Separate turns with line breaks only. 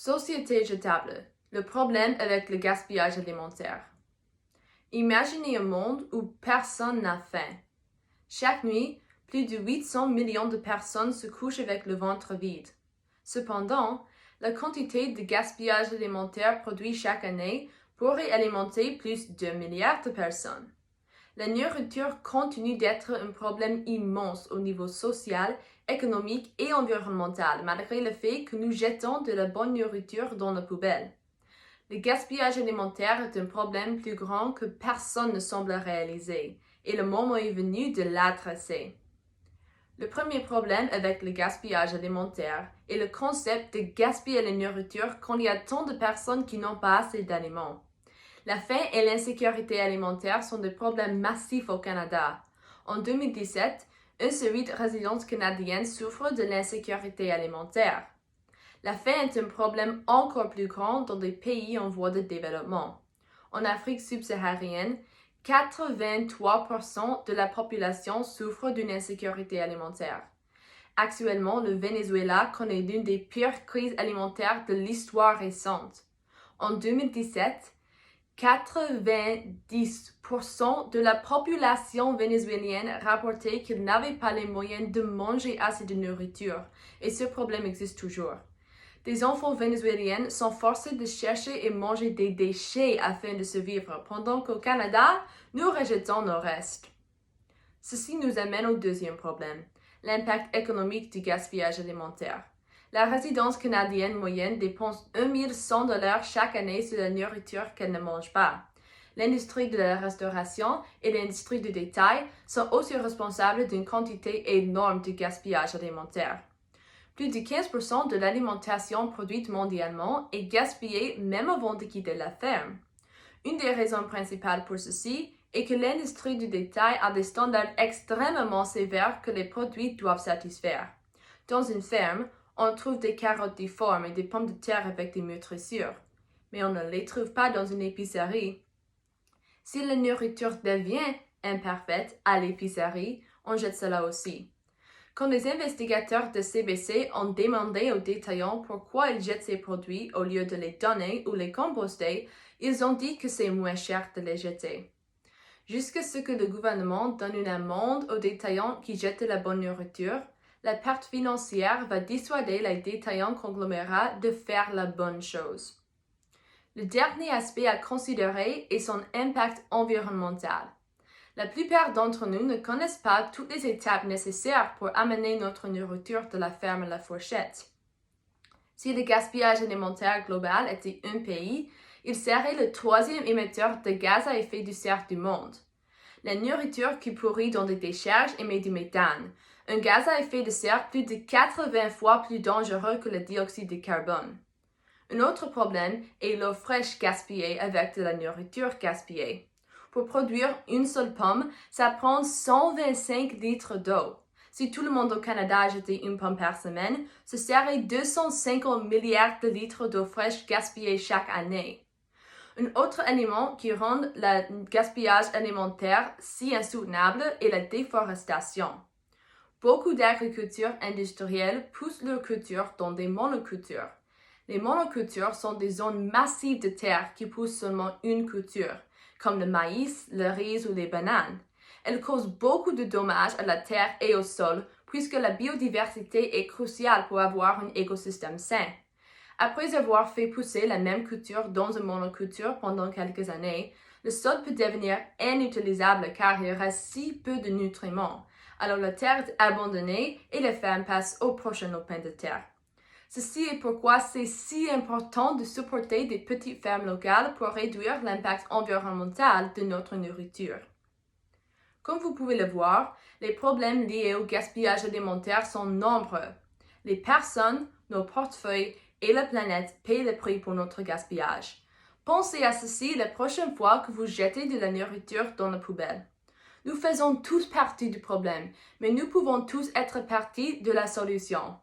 Société jetable. Le problème avec le gaspillage alimentaire. Imaginez un monde où personne n'a faim. Chaque nuit, plus de 800 millions de personnes se couchent avec le ventre vide. Cependant, la quantité de gaspillage alimentaire produit chaque année pourrait alimenter plus de 2 milliards de personnes. La nourriture continue d'être un problème immense au niveau social, économique et environnemental, malgré le fait que nous jetons de la bonne nourriture dans la poubelle. Le gaspillage alimentaire est un problème plus grand que personne ne semble réaliser, et le moment est venu de l'adresser. Le premier problème avec le gaspillage alimentaire est le concept de gaspiller la nourriture quand il y a tant de personnes qui n'ont pas assez d'aliments. La faim et l'insécurité alimentaire sont des problèmes massifs au Canada. En 2017, 1 sur 8 résidents canadiennes souffrent de l'insécurité alimentaire. La faim est un problème encore plus grand dans des pays en voie de développement. En Afrique subsaharienne, 83% de la population souffre d'une insécurité alimentaire. Actuellement, le Venezuela connaît l'une des pires crises alimentaires de l'histoire récente. En 2017, 90% de la population vénézuélienne rapportait qu'ils n'avaient pas les moyens de manger assez de nourriture, et ce problème existe toujours. Des enfants vénézuéliens sont forcés de chercher et manger des déchets afin de survivre, pendant qu'au Canada, nous rejetons nos restes. Ceci nous amène au deuxième problème, l'impact économique du gaspillage alimentaire. La résidence canadienne moyenne dépense 1 100 $ chaque année sur la nourriture qu'elle ne mange pas. L'industrie de la restauration et l'industrie du détail sont aussi responsables d'une quantité énorme de gaspillage alimentaire. Plus de 15% de l'alimentation produite mondialement est gaspillée même avant de quitter la ferme. Une des raisons principales pour ceci est que l'industrie du détail a des standards extrêmement sévères que les produits doivent satisfaire. Dans une ferme, on trouve des carottes difformes et des pommes de terre avec des meurtrissures, mais on ne les trouve pas dans une épicerie. Si la nourriture devient imparfaite à l'épicerie, on jette cela aussi. Quand les investigateurs de CBC ont demandé aux détaillants pourquoi ils jettent ces produits au lieu de les donner ou les composter, ils ont dit que c'est moins cher de les jeter. Jusqu'à ce que le gouvernement donne une amende aux détaillants qui jettent la bonne nourriture, la perte financière va dissuader les détaillants conglomérats de faire la bonne chose. Le dernier aspect à considérer est son impact environnemental. La plupart d'entre nous ne connaissent pas toutes les étapes nécessaires pour amener notre nourriture de la ferme à la fourchette. Si le gaspillage alimentaire global était un pays, il serait le 3e émetteur de gaz à effet de serre du monde. La nourriture qui pourrit dans des décharges émet du méthane, un gaz à effet de serre plus de 80 fois plus dangereux que le dioxyde de carbone. Un autre problème est l'eau fraîche gaspillée avec de la nourriture gaspillée. Pour produire une seule pomme, ça prend 125 litres d'eau. Si tout le monde au Canada jetait une pomme par semaine, ce serait 250 milliards de litres d'eau fraîche gaspillée chaque année. Un autre élément qui rend le gaspillage alimentaire si insoutenable est la déforestation. Beaucoup d'agricultures industrielles poussent leurs cultures dans des monocultures. Les monocultures sont des zones massives de terre qui poussent seulement une culture, comme le maïs, le riz ou les bananes. Elles causent beaucoup de dommages à la terre et au sol, puisque la biodiversité est cruciale pour avoir un écosystème sain. Après avoir fait pousser la même culture dans une monoculture pendant quelques années, le sol peut devenir inutilisable car il reste si peu de nutriments. Alors la terre est abandonnée et les fermes passent au prochain lopin de terre. Ceci est pourquoi c'est si important de supporter des petites fermes locales pour réduire l'impact environnemental de notre nourriture. Comme vous pouvez le voir, les problèmes liés au gaspillage alimentaire sont nombreux. Les personnes, nos portefeuilles et la planète paient le prix pour notre gaspillage. Pensez à ceci la prochaine fois que vous jetez de la nourriture dans la poubelle. Nous faisons tous partie du problème, mais nous pouvons tous être partie de la solution.